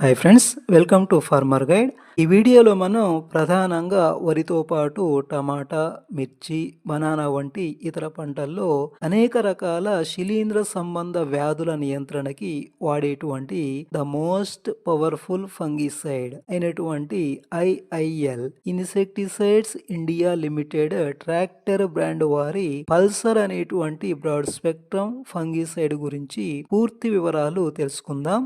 Hi friends, welcome to farmer guide. ఈ వీడియోలో మనం ప్రధానంగా వరితో పాటు టమాటా, మిర్చి, బనానా వంటి ఇతర పంటల్లో అనేక రకాల శిలీంద్ర సంబంధ వ్యాధుల నియంత్రణకి వాడేటువంటి ద మోస్ట్ పవర్ఫుల్ ఫంగిసైడ్ అయినటువంటి IIL Insecticides India Limited Tractor brand వారి పల్సర్ అనేటువంటి బ్రాడ్ స్పెక్ట్రమ్ ఫంగిసైడ్ గురించి పూర్తి వివరాలు తెలుసుకుందాం.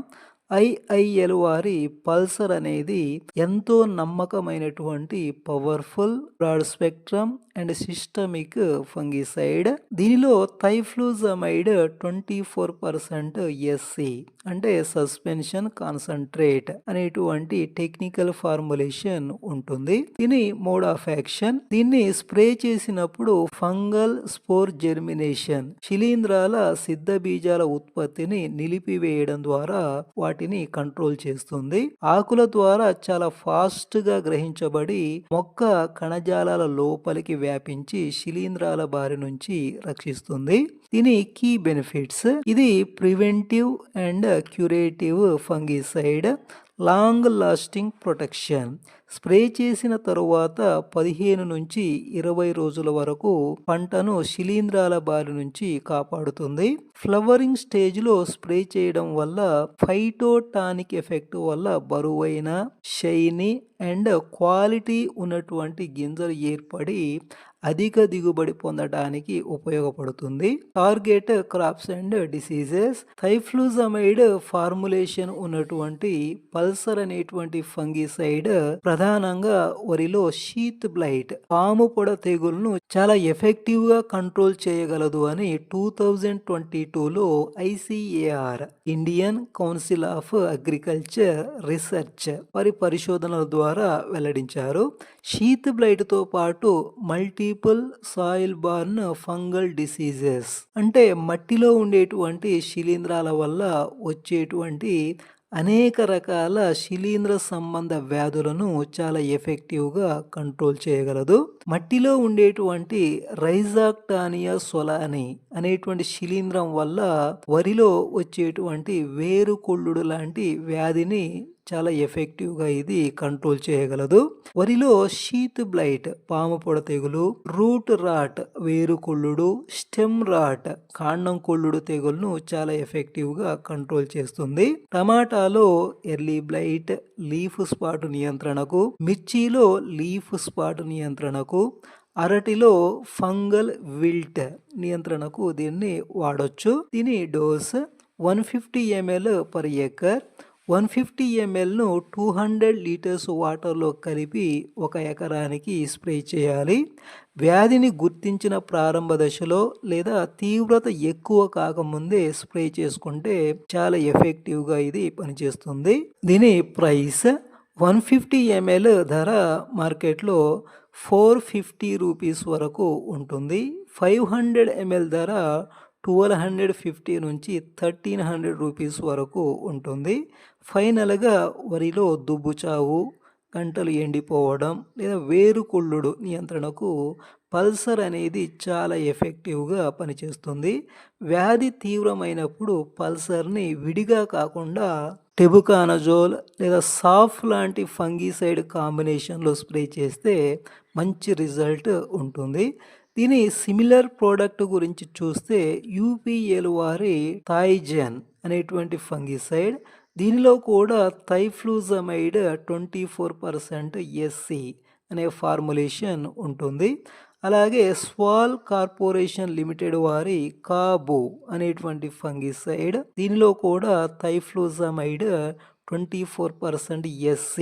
IIL వారి పల్సర్ అనేది ఎంతో నమ్మకమైనటువంటి powerful broad spectrum and systemic fungicide. దీనిలో థైఫ్లూజమైడ్ 24% SC అంటే సస్పెన్షన్ కాన్సంట్రేట్ అనేటువంటి టెక్నికల్ ఫార్ములేషన్ ఉంటుంది. దీని మోడ్ ఆఫ్ యాక్షన్, దీన్ని స్ప్రే చేసినప్పుడు ఫంగల్ స్పోర్ జెర్మినేషన్, శిలీంధ్రాల సిద్ధ బీజాల ఉత్పత్తిని నిలిపివేయడం ద్వారా వాటిని కంట్రోల్ చేస్తుంది. ఆకుల ద్వారా చాలా ఫాస్ట్ గా గ్రహించబడి మొక్క కణజాలాల లోపలికి వ్యాపించి శిలీంధ్రాల బారి నుంచి రక్షిస్తుంది. దీని కీ బెనిఫిట్స్: ఇది preventive and curative fungicide, long lasting protection. Spray చేసిన తరువాత 15 నుంచి 20 రోజుల వరకు పంటను శిలీంధ్రాల బారి నుంచి కాపాడుతుంది. ఫ్లవరింగ్ స్టేజ్లో స్ప్రే చేయడం వల్ల ఫైటోటానిక్ ఎఫెక్ట్ వల్ల బరువైన, షైనీ అండ్ క్వాలిటీ ఉన్నటువంటి గింజలు ఏర్పడి అధిక దిగుబడి పొందడానికి ఉపయోగపడుతుంది. Target crops and diseases: thifluzamide formulation ఉన్నటువంటి పల్సర్ అనేటువంటి ఫంగిసైడ్ ప్రధానంగా వరిలో షీత్ బ్లైట్, పాము పొడ తెగుళ్లను చాలా ఎఫెక్టివ్ గా కంట్రోల్ చేయగలదు అని 2022లో ICAR Indian council of agriculture research వారి పరిశోధనల ద్వారా వెల్లడించారు. షీత్ బ్లైట్ తో పాటు multiple soil born fungal diseases అంటే మట్టిలో ఉండేటువంటి శిలీంధ్రాల వల్ల వచ్చేటువంటి అనేక రకాల శిలీంద్ర సంబంధ వ్యాధులను చాలా ఎఫెక్టివ్గా కంట్రోల్ చేయగలదు. మట్టిలో ఉండేటువంటి రైజాక్టానియా సొలాని అనేటువంటి శిలీంద్రం వల్ల వరిలో వచ్చేటువంటి వేరుకుళ్ళుడు లాంటి వ్యాధిని చాలా ఎఫెక్టివ్గా ఇది కంట్రోల్ చేయగలదు. వరిలో షీత్ బ్లైట్, పాము పొడ తెగులు, రూట్ రాట్, వేరుకుళ్ళుడు, స్టెమ్ రాట్, కాండం కుళ్ళుడు తెగులను చాలా ఎఫెక్టివ్గా కంట్రోల్ చేస్తుంది. టమాటాలో ఎర్లీ బ్లైట్, లీఫ్ స్పాట్ నియంత్రణకు, మిర్చిలో లీఫ్ స్పాట్ నియంత్రణకు, అరటిలో ఫంగల్ విల్ట్ నియంత్రణకు దీన్ని వాడొచ్చు. దీని dose 150 ml per acre. 150 mlను 200 litres వాటర్లో కలిపి 1 ఎకరానికి స్ప్రే చేయాలి. వ్యాధిని గుర్తించిన ప్రారంభ దశలో లేదా తీవ్రత ఎక్కువ కాకముందే స్ప్రే చేసుకుంటే చాలా ఎఫెక్టివ్గా ఇది పనిచేస్తుంది. దీని ప్రైస్: 150 ml ధర మార్కెట్లో 450 రూపీస్ వరకు ఉంటుంది. 500 ml ధర 1250 నుంచి 1300 రూపీస్ వరకు ఉంటుంది. ఫైనల్గా వరిలో దుబ్బుచావు, గంటలు ఎండిపోవడం లేదా వేరుకుళ్ళుడు నియంత్రణకు పల్సర్ అనేది చాలా ఎఫెక్టివ్గా పనిచేస్తుంది. వ్యాధి తీవ్రమైనప్పుడు పల్సర్ని విడిగా కాకుండా టెబుకానజోల్ లేదా సాఫ్ లాంటి ఫంగిసైడ్ కాంబినేషన్లో స్ప్రే చేస్తే మంచి రిజల్ట్ ఉంటుంది. దీని సిమిలర్ ప్రోడక్ట్ గురించి చూస్తే UPL వారి థైజన్ అనేటువంటి ఫంగిసైడ్, దీనిలో కూడా థైఫ్లూజమైడ్ 24% SC అనే ఫార్ములేషన్ ఉంటుంది. అలాగే స్వాల్ కార్పొరేషన్ లిమిటెడ్ వారి కాబు అనేటువంటి ఫంగిసైడ్, దీనిలో కూడా థైఫ్లూజమైడ్ 24% SC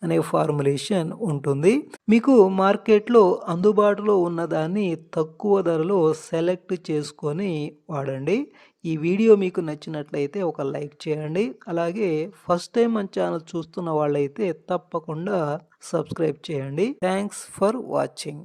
అనే ఫార్ములేషన్ ఉంటుంది. మీకు మార్కెట్లో అందుబాటులో ఉన్నదాన్ని తక్కువ ధరలో సెలెక్ట్ చేసుకొని వాడండి. ఈ వీడియో మీకు నచ్చినట్లయితే ఒక లైక్ చేయండి. అలాగే ఫస్ట్ టైం మన ఛానల్ చూస్తున్న వాళ్ళైతే తప్పకుండా సబ్స్క్రైబ్ చేయండి. Thanks for watching.